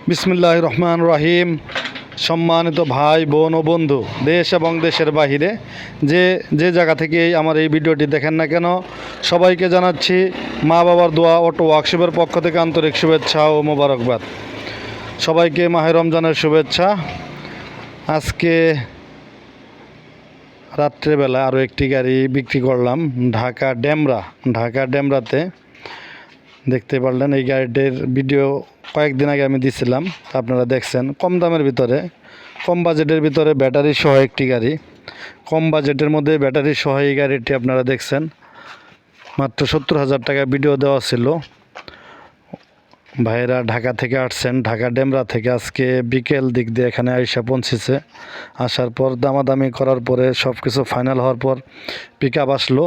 বিসমিল্লাহির রহমানির রহিম। সম্মানিত ভাই বোন ও বন্ধু, দেশ এবং দেশের বাহিরে যে যে জায়গা থেকে আমার এই ভিডিওটি দেখেন না কেন, সবাইকে জানাচ্ছি মা বাবার দোয়া অটো ওয়ার্কশপের পক্ষ থেকে আন্তরিক শুভেচ্ছা ও মোবারকবাদ। সবাইকে মাহে রমজানের শুভেচ্ছা। আজকে রাত্রেবেলা আরও একটি গাড়ি বিক্রি করলাম ঢাকা ডেমরাতে। দেখতে পারলেন এই গাড়িটির ভিডিও কয়েকদিন আগে আমি দিছিলাম, আপনারা দেখছেন। কম দামের ভিতরে, কম বাজেটের ভিতরে ব্যাটারি সহ একটি গাড়ি, কম বাজেটের মধ্যে ব্যাটারি সহ এই গাড়িটি আপনারা দেখছেন। মাত্র 70,000 টাকা ভিডিও দেওয়া ছিল। ভাইয়েরা ঢাকা থেকে আসছেন, ঢাকা ডেমরা থেকে আজকে বিকেল দিক দিয়ে এখানে আইসা পৌঁছেছে। আসার পর দামাদামি করার পরে সব কিছু ফাইনাল হওয়ার পর পিক আপ আসলো।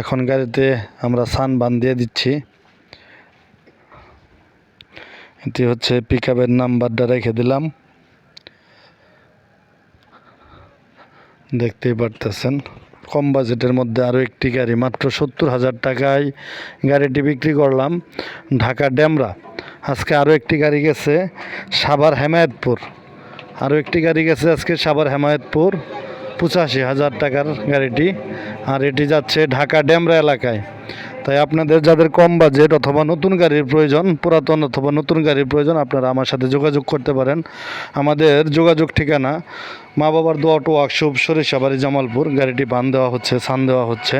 এখন গাড়িতে আমরা সান বান দিয়ে দিচ্ছি। এটি হচ্ছে পিক আপের নাম্বারটা রেখে দিলাম, দেখতেই পারতেছেন। কম বাজেটের মধ্যে আরও একটি গাড়ি মাত্র 70,000 টাকায় গাড়িটি বিক্রি করলাম ঢাকা ডেমরা। আজকে আরও একটি গাড়ি গেছে সাভার হেমায়েতপুর, আরও একটি গাড়ি গেছে আজকে সাভার হেমায়েতপুর 85,000 টাকার গাড়িটি। আর এটি যাচ্ছে ঢাকা ডেমরা এলাকায়। তাই আপনাদের যাদের কম বাজেট অথবা নতুন গাড়ির প্রয়োজন, পুরাতন অথবা নতুন গাড়ির প্রয়োজন, আপনারা আমার সাথে যোগাযোগ করতে পারেন। আমাদের যোগাযোগ ঠিকানা মা বাবার দোয়া অটো ওয়ার্কশপ, সরিষাবাড়ি, জামালপুর। গাড়িটি বান দেওয়া হচ্ছে, সান দেওয়া হচ্ছে।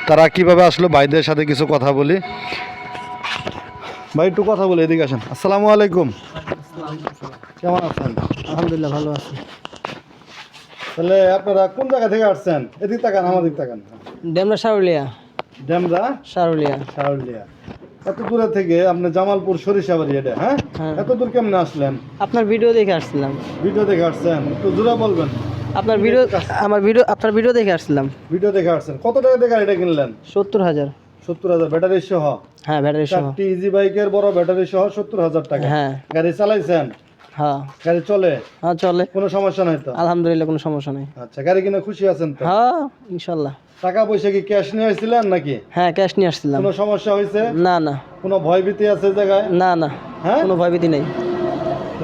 তারা কিভাবে আসলো ভাইদের সাথে কিছু কথা বলি। ভাই একটু কথা বলি, এদিকে আসেন। আসসালামু আলাইকুম, কেমন আছেন? আলহামদুলিল্লাহ, ভালো আছি। তাহলে আপনারা কোন জায়গা থেকে আসছেন? এদিক তাকান, আমাদের তাকান। ডেমরা সারুলিয়া। ডেমরা সারুলিয়া। সারুলিয়া। এত দূরে থেকে আপনি জামালপুর সরিষাবাড়ি, এটা হ্যাঁ? এত দূর কেমনে আসলেন? আপনার ভিডিও দেখে আসছিলাম। ভিডিও দেখে আসছেন? একটু জোরে বলবেন। আপনার ভিডিও দেখে আসছিলাম। ভিডিও দেখে আসছেন। কত টাকা দিয়ে গাড়িটা কিনলেন? 70,000। 70,000 ব্যাটারি সহ? হ্যাঁ, ব্যাটারি সহ। চারটি ইজি বাইকের বড় ব্যাটারি সহ 70,000 টাকা। হ্যাঁ। গাড়ি চালাইছেন? হ্যাঁ। গাড়ি চলে? হ্যাঁ, চলে। কোনো সমস্যা নাই তো? আলহামদুলিল্লাহ, কোনো সমস্যা নেই। আচ্ছা, গাড়ি কিনে খুশি আছেন তো? হ্যাঁ, ইনশাল্লাহ। টাকা পয়সা কি ক্যাশ নিয়ে আসছিলেন নাকি? হ্যাঁ, ক্যাশ নিয়ে আসছিলাম। কোনো সমস্যা হয়েছে? না না। কোনো ভয়ভীতি আছে জায়গায়? না না। হ্যাঁ, কোনো ভয়ভীতি নেই।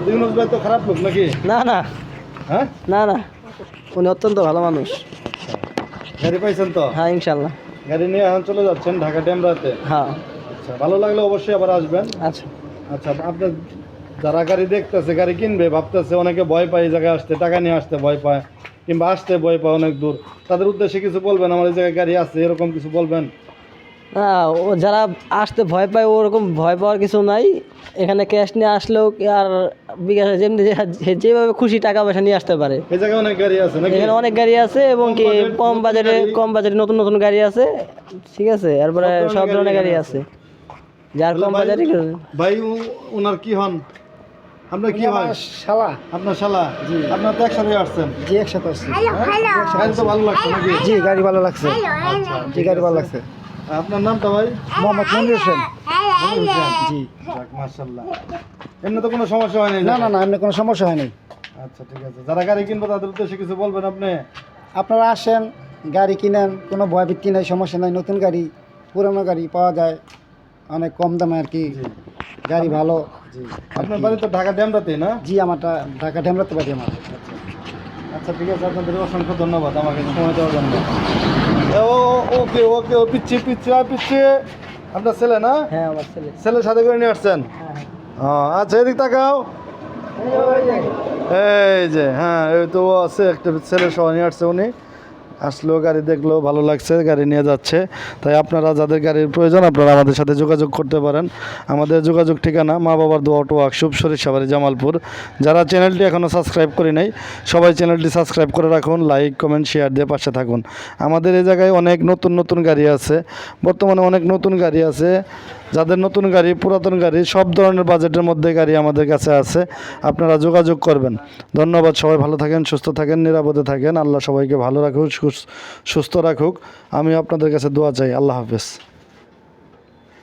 ইউনুস ভাই তো খারাপ লোক নাকি? না না। হ্যাঁ, না না, উনি অত্যন্ত ভালো মানুষ। গাড়ি পাইছেন তো? হ্যাঁ, ইনশাল্লাহ। গাড়ি নিয়ে এখন চলে যাচ্ছেন ঢাকা ডেমরাতে? হ্যাঁ। আচ্ছা, ভালো লাগলে অবশ্যই আবার আসবেন। আচ্ছা। আচ্ছা, আপনার যারা গাড়ি দেখতেছে, গাড়ি কিনবে ভাবতেছে, অনেকে ভয় পায় এই জায়গায় আসতে, টাকা নিয়ে আসতে ভয় পায়, কিংবা আসতে ভয় পায় অনেক দূর, তাদের উদ্দেশ্যে কিছু বলবেন? আমার এই জায়গায় গাড়ি আছে, এরকম কিছু বলবেন? না, ও যারা আসতে ভয় পায় ওরকম ভয় পাওয়ার কিছু নাই। এখানে ক্যাশ নিয়ে আসলেও আর বিকাশে যেমনি যেভাবে খুশি টাকা পয়সা নিয়ে আসতে পারে। এই জায়গায় অনেক গাড়ি আছে নাকি? এখানে অনেক গাড়ি আছে এবং কি কম বাজেটে নতুন নতুন গাড়ি আছে, ঠিক আছে। এরপরে সব ধরনের গাড়ি আছে, যার কম বাজেটে। ভাই ওনার কি হন? আপনার কি হয়? শালা। আপনার শালা? আপনার তো একসাথে আসছেন? জি, একসাথে আসছি। গাড়ি তো ভালো লাগছে নাকি? জি, গাড়ি ভালো লাগছে। জি, গাড়ি ভালো লাগছে। আপনার নামটা ভাই? মোহাম্মদ মনির হোসেন। জি। যাক, মাশাআল্লাহ। এমনি তো কোনো সমস্যা হয়নি? না না না, এমনি কোনো সমস্যা হয়নি। আচ্ছা, ঠিক আছে। যারা গাড়ি কিনবো তাদের উদ্দেশ্যে কিছু বলবেন আপনি? আপনারা আসেন, গাড়ি কিনেন, কোনো ভয়ভীতি নাই, সমস্যা নাই। নতুন গাড়ি, পুরনো গাড়ি পাওয়া যায় অনেক কম দামে আর কি। গাড়ি ভালো। জি। আপনার বাড়ি তো ঢাকা ডেমরাতেই না? জি, আমারটা ঢাকা ডেমরাতে বাড়ি আমার। আচ্ছা, ঠিক আছে। আপনাদের অসংখ্য ধন্যবাদ আমাকে সময় দেওয়ার জন্য। ওকে ওকে, ও পিচ্ছি পিচ্ছি পিচ্ছি। আপনার ছেলে না? হ্যাঁ, আমার ছেলে। ছেলের সাথে করে নিয়ে আসছেন? আচ্ছা, এদিক তাকাও। এই যে, হ্যাঁ, এই তো আছে একটা ছেলে সহ নিয়ে আসছে। উনি আসলো, গাড়ি দেখলো, ভালো লাগছে, গাড়ি নিয়ে যাচ্ছে। তাই আপনারা যাদের গাড়ির প্রয়োজন আপনারা আমাদের সাথে যোগাযোগ করতে পারেন। আমাদের যোগাযোগ ঠিকানা মা বাবার দোয়া অটো ওয়ার্কশপ, সরিষাবাড়ি, জামালপুর। যারা চ্যানেলটি এখনও সাবস্ক্রাইব করে নাই, সবাই চ্যানেলটি সাবস্ক্রাইব করে রাখুন, লাইক কমেন্ট শেয়ার দিয়ে পাশে থাকুন। আমাদের এই জায়গায় অনেক নতুন নতুন গাড়ি আছে, বর্তমানে অনেক নতুন গাড়ি আছে। যাদের নতুন গাড়ি, পুরাতন গাড়ি, সব ধরনের বাজেটের মধ্যে গাড়ি আমাদের কাছে আছে, আপনারা যোগাযোগ করবেন। ধন্যবাদ। সবাই ভালো থাকেন, সুস্থ থাকেন, নিরাপদে থাকেন। আল্লাহ সবাইকে ভালো রাখুক, সুস্থ রাখুক। আমি আপনাদের কাছে দোয়া চাই। আল্লাহ হাফেজ।